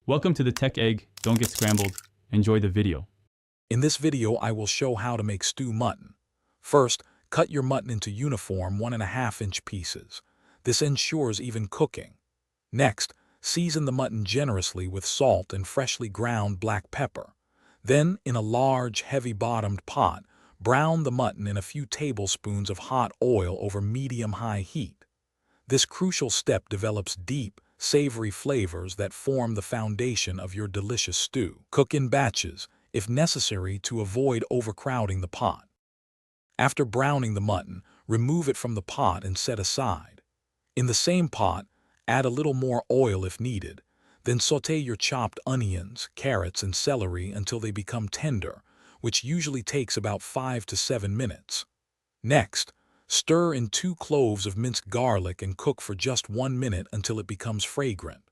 Welcome to the Tech Egg. Don't get scrambled. Enjoy the video. In this video, I will show how to make stew mutton. First, cut your mutton into uniform 1.5-inch pieces. This ensures even cooking. Next, season the mutton generously with salt and freshly ground black pepper. Then, in a large, heavy-bottomed pot, brown the mutton in a few tablespoons of hot oil over medium-high heat. This crucial step develops deep, savory flavors that form the foundation of your delicious stew. Cook in batches, if necessary, to avoid overcrowding the pot. After browning the mutton, remove it from the pot and set aside. In the same pot, add a little more oil if needed. Then sauté your chopped onions, carrots, and celery until they become tender, which usually takes about 5 to 7 minutes. Next, stir in 2 cloves of minced garlic and cook for just 1 minute until it becomes fragrant.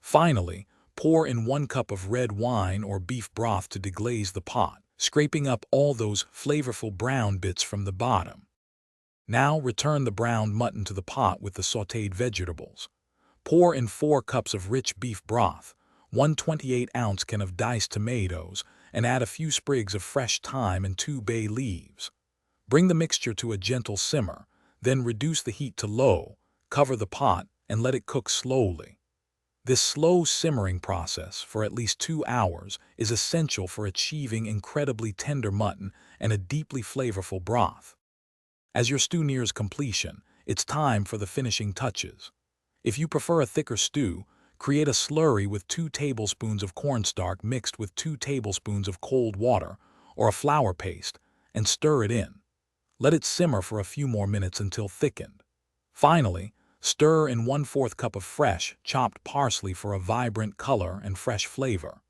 Finally, pour in 1 cup of red wine or beef broth to deglaze the pot, scraping up all those flavorful brown bits from the bottom. Now return the browned mutton to the pot with the sautéed vegetables. Pour in 4 cups of rich beef broth, 1 28-ounce can of diced tomatoes, and add a few sprigs of fresh thyme and 2 bay leaves. Bring the mixture to a gentle simmer, then reduce the heat to low, cover the pot, and let it cook slowly. This slow simmering process for at least 2 hours is essential for achieving incredibly tender mutton and a deeply flavorful broth. As your stew nears completion, it's time for the finishing touches. If you prefer a thicker stew, create a slurry with 2 tablespoons of cornstarch mixed with 2 tablespoons of cold water or a flour paste and stir it in. Let it simmer for a few more minutes until thickened. Finally, stir in 1/4 cup of fresh, chopped parsley for a vibrant color and fresh flavor.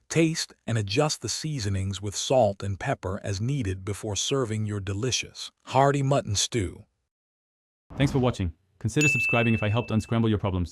Taste and adjust the seasonings with salt and pepper as needed before serving your delicious, hearty mutton stew. Thanks for watching. Consider subscribing if I helped unscramble your problems.